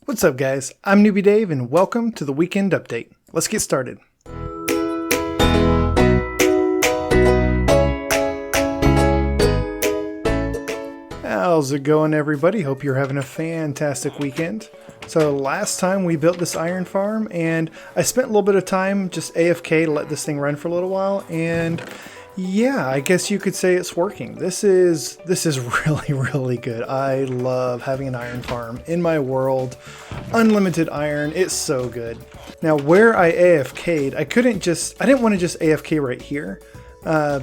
What's up guys, I'm Newbie Dave and welcome to the Weekend Update. Let's get started. How's it going everybody? Hope you're having a fantastic weekend. So last time we built this iron farm and I spent a little bit of time just AFK to let this thing run for a little while, and yeah, I guess you could say it's working. This is really good. I love having an iron farm in my world. Unlimited iron, it's so good. Now where I AFK'd, I didn't want to just AFK right here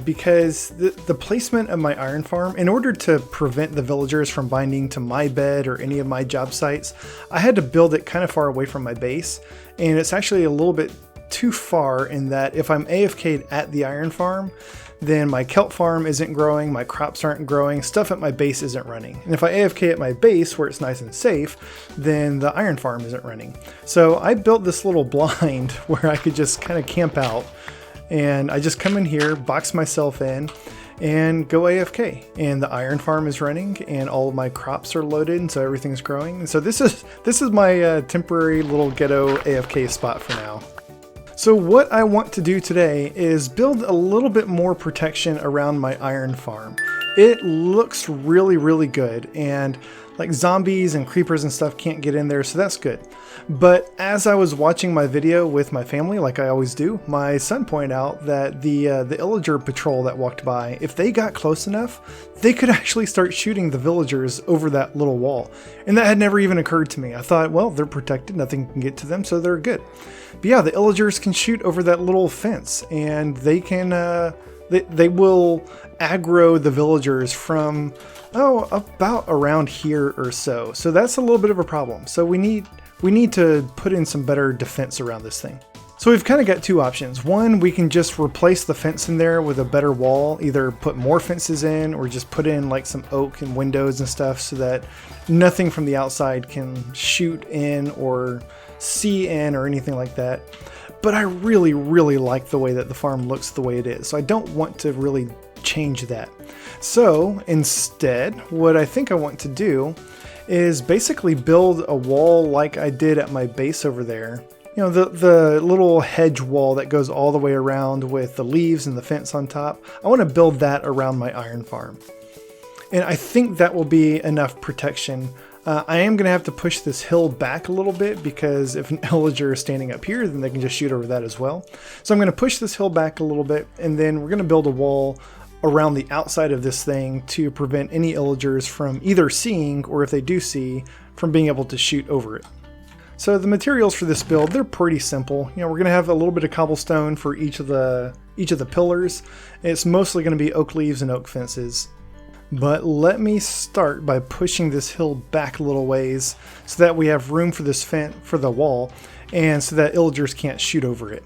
because the placement of my iron farm, in order to prevent the villagers from binding to my bed or any of my job sites, I had to build it kind of far away from my base, and it's actually a little bit too far in that if I'm AFK'd at the iron farm, then my kelp farm isn't growing, my crops aren't growing, stuff at my base isn't running. And if I AFK at my base where it's nice and safe, then the iron farm isn't running. So I built this little blind where I could just kind of camp out, and I just come in here, box myself in, and go AFK. And the iron farm is running and all of my crops are loaded, and so everything's growing. And so this is my temporary little ghetto AFK spot for now. So what I want to do today is build a little bit more protection around my iron farm. It looks really good, and like zombies and creepers and stuff can't get in there, so that's good. But as I was watching my video with my family, like I always do, my son pointed out that the illager patrol that walked by, if they got close enough, they could actually start shooting the villagers over that little wall. And that had never even occurred to me. I thought, well, they're protected, nothing can get to them, so they're good. But yeah, the illagers can shoot over that little fence, and they can they will aggro the villagers from about around here or so. So that's a little bit of a problem. So we need to put in some better defense around this thing. So we've kind of got two options. One, we can just replace the fence in there with a better wall, either put more fences in or just put in like some oak and windows and stuff so that nothing from the outside can shoot in or see in or anything like that. But I really like the way that the farm looks the way it is, so I don't want to really change that. So instead, what I think I want to do is basically build a wall like I did at my base over there. You know, the little hedge wall that goes all the way around with the leaves and the fence on top. I want to build that around my iron farm. And I think that will be enough protection. I am going to have to push this hill back a little bit because if an illager is standing up here, then they can just shoot over that as well. So I'm going to push this hill back a little bit, and then we're going to build a wall around the outside of this thing to prevent any illagers from either seeing, or if they do see, from being able to shoot over it. So the materials for this build, they're pretty simple. You know, we're going to have a little bit of cobblestone for each of the pillars. It's mostly going to be oak leaves and oak fences. But let me start by pushing this hill back a little ways so that we have room for this fence for the wall, and so that illagers can't shoot over it.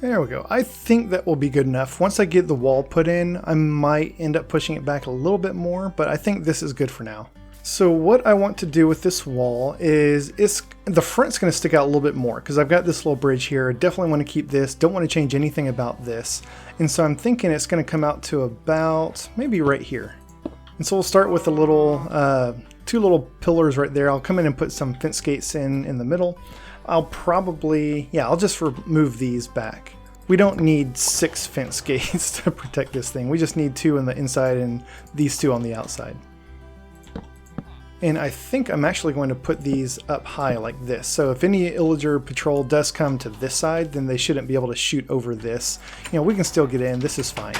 There we go. I think that will be good enough. Once I get the wall put in, I might end up pushing it back a little bit more, but I think this is good for now. So what I want to do with this wall is the front's going to stick out a little bit more because I've got this little bridge here. I definitely want to keep this. Don't want to change anything about this. And so I'm thinking it's going to come out to about maybe right here. And so we'll start with a little two little pillars right there. I'll come in and put some fence gates in the middle. I'll just remove these back. We don't need 6 fence gates to protect this thing. We just need 2 on the inside and these 2 on the outside. And I think I'm actually going to put these up high like this. So if any illager patrol does come to this side, then they shouldn't be able to shoot over this. You know, we can still get in. This is fine.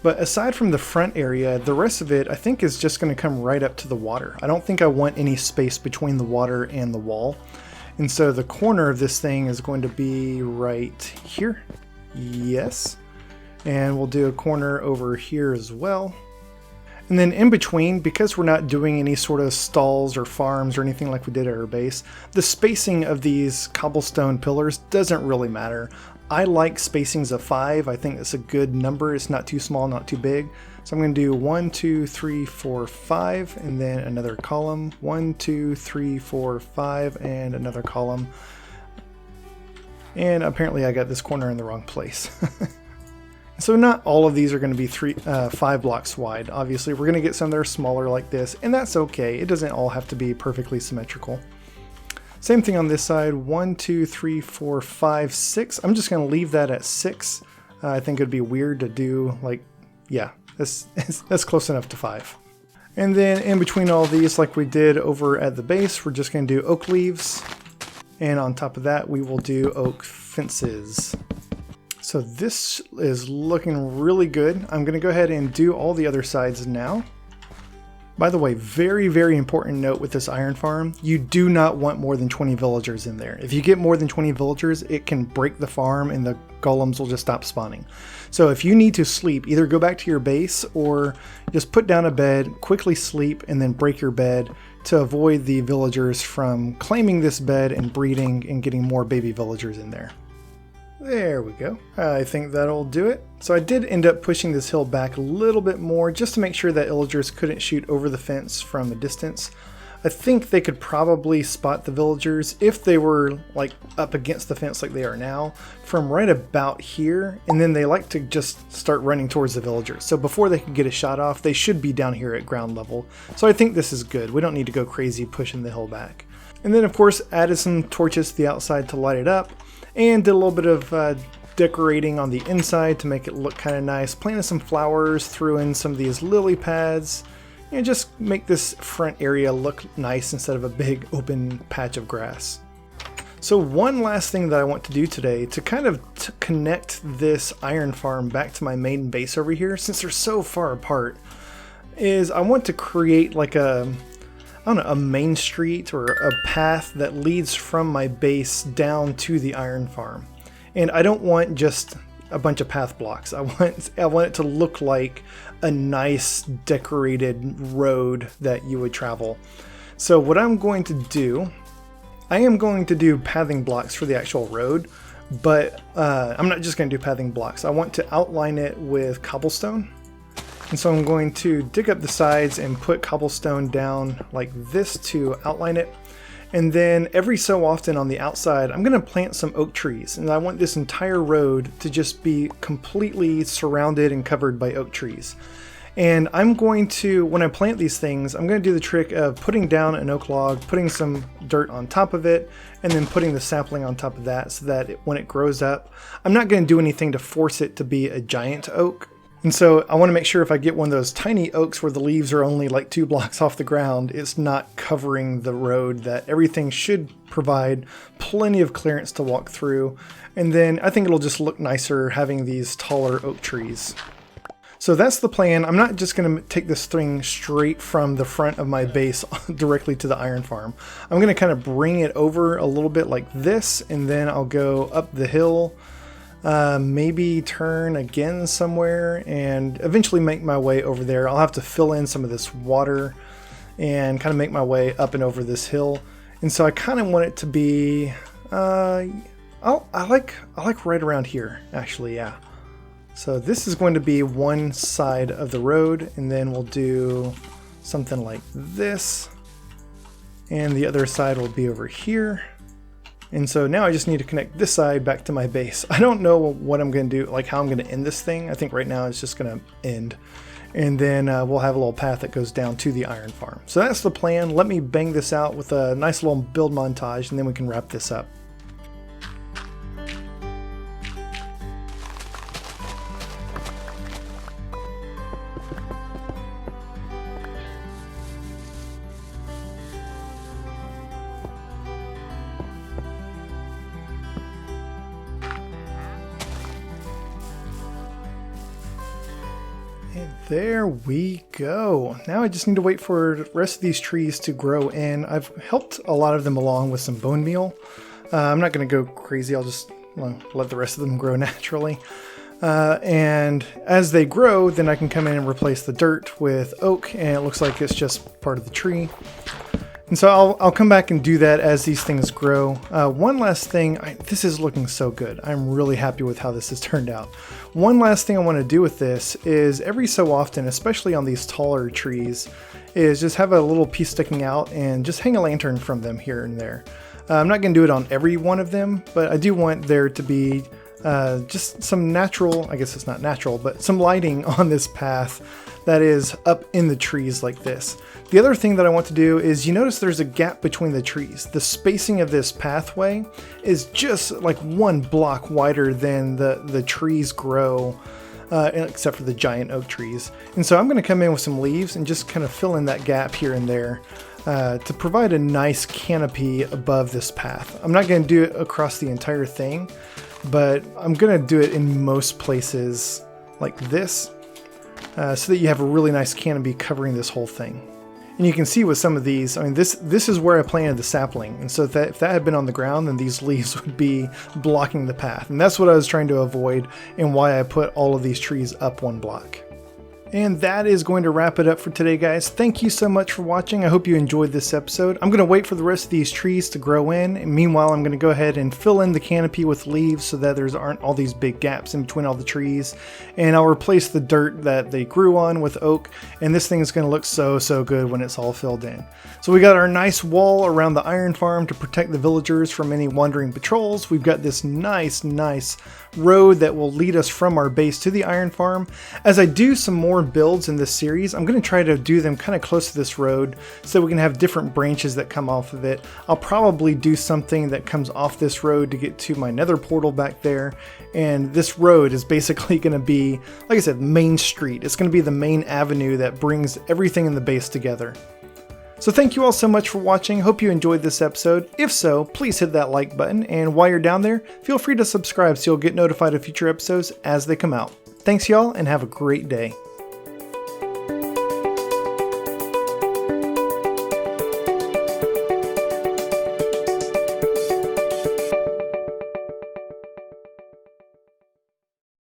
But aside from the front area, the rest of it I think is just going to come right up to the water. I don't think I want any space between the water and the wall. And so the corner of this thing is going to be right here. Yes. And we'll do a corner over here as well. And then in between, because we're not doing any sort of stalls or farms or anything like we did at our base, the spacing of these cobblestone pillars doesn't really matter. I like spacings of 5. I think it's a good number. It's not too small, not too big. So I'm going to do 1, 2, 3, 4, 5, and then another column. 1, 2, 3, 4, 5, and another column. And apparently I got this corner in the wrong place. So not all of these are going to be 5 blocks wide. Obviously, we're going to get some that are smaller like this, and that's okay. It doesn't all have to be perfectly symmetrical. Same thing on this side, 1, 2, 3, 4, 5, 6. I'm just going to leave that at 6. I think it'd be weird to do like, yeah, that's close enough to 5. And then in between all these, like we did over at the base, we're just going to do oak leaves. And on top of that, we will do oak fences. So this is looking really good. I'm going to go ahead and do all the other sides now. By the way, very, very important note with this iron farm, you do not want more than 20 villagers in there. If you get more than 20 villagers, it can break the farm and the golems will just stop spawning. So if you need to sleep, either go back to your base or just put down a bed, quickly sleep, and then break your bed to avoid the villagers from claiming this bed and breeding and getting more baby villagers in there. There we go. I think that'll do it. So I did end up pushing this hill back a little bit more just to make sure that illagers couldn't shoot over the fence from a distance. I think they could probably spot the villagers if they were like up against the fence like they are now from right about here, and then they like to just start running towards the villagers. So before they can get a shot off, they should be down here at ground level. So I think this is good. We don't need to go crazy pushing the hill back. And then of course added some torches to the outside to light it up, and did a little bit of decorating on the inside to make it look kind of nice. Planted some flowers, threw in some of these lily pads, and just make this front area look nice instead of a big open patch of grass. So one last thing that I want to do today to kind of connect this iron farm back to my main base over here, since they're so far apart, is I want to create like a, I don't know, a main street or a path that leads from my base down to the iron farm. And I don't want just a bunch of path blocks. I want it to look like a nice decorated road that you would travel. So what I'm going to do, I am going to do pathing blocks for the actual road, but I'm not just going to do pathing blocks. I want to outline it with cobblestone. And so I'm going to dig up the sides and put cobblestone down like this to outline it. And then every so often on the outside, I'm going to plant some oak trees. And I want this entire road to just be completely surrounded and covered by oak trees. And I'm going to, when I plant these things, I'm going to do the trick of putting down an oak log, putting some dirt on top of it, and then putting the sapling on top of that so that when it grows up, I'm not going to do anything to force it to be a giant oak. And so I want to make sure if I get one of those tiny oaks where the leaves are only like 2 blocks off the ground, it's not covering the road, that everything should provide plenty of clearance to walk through. And then I think it'll just look nicer having these taller oak trees. So that's the plan. I'm not just going to take this thing straight from the front of my base directly to the iron farm. I'm going to kind of bring it over a little bit like this, and then I'll go up the hill, maybe turn again somewhere, and eventually make my way over there. I'll have to fill in some of this water and kind of make my way up and over this hill. And so I kind of want it to be, I like right around here, actually, yeah. So this is going to be one side of the road, and then we'll do something like this, and the other side will be over here. And so now I just need to connect this side back to my base. I don't know what I'm going to do, like how I'm going to end this thing. I think right now it's just going to end. And then we'll have a little path that goes down to the iron farm. So that's the plan. Let me bang this out with a nice little build montage, and then we can wrap this up. And there we go. Now I just need to wait for the rest of these trees to grow in. I've helped a lot of them along with some bone meal. I'm not going to go crazy. I'll just let the rest of them grow naturally. And as they grow, then I can come in and replace the dirt with oak, and it looks like it's just part of the tree. And so I'll come back and do that as these things grow. One last thing, this is looking so good. I'm really happy with how this has turned out. One last thing I want to do with this is every so often, especially on these taller trees, is just have a little piece sticking out and just hang a lantern from them here and there. I'm not going to do it on every one of them, but I do want there to be just some natural, I guess it's not natural, but some lighting on this path that is up in the trees like this. The other thing that I want to do is, you notice there's a gap between the trees. The spacing of this pathway is just like 1 block wider than the trees grow, except for the giant oak trees. And so I'm going to come in with some leaves and just kind of fill in that gap here and there to provide a nice canopy above this path. I'm not going to do it across the entire thing, but I'm going to do it in most places like this, so that you have a really nice canopy covering this whole thing. And you can see with some of these, I mean, this is where I planted the sapling. And so if that had been on the ground, then these leaves would be blocking the path. And that's what I was trying to avoid, and why I put all of these trees up 1 block. And that is going to wrap it up for today, guys. Thank you so much for watching. I hope you enjoyed this episode. I'm going to wait for the rest of these trees to grow in. And meanwhile, I'm going to go ahead and fill in the canopy with leaves so that there aren't all these big gaps in between all the trees. And I'll replace the dirt that they grew on with oak. And this thing is going to look so, so good when it's all filled in. So we got our nice wall around the iron farm to protect the villagers from any wandering patrols. We've got this nice road that will lead us from our base to the iron farm. As I do some more builds in this series, I'm going to try to do them kind of close to this road so we can have different branches that come off of it. I'll probably do something that comes off this road to get to my nether portal back there. And this road is basically going to be, like I said, Main Street. It's going to be the main avenue that brings everything in the base together. So thank you all so much for watching. Hope you enjoyed this episode. If so, please hit that like button, and while you're down there, feel free to subscribe so you'll get notified of future episodes as they come out. Thanks y'all, and have a great day.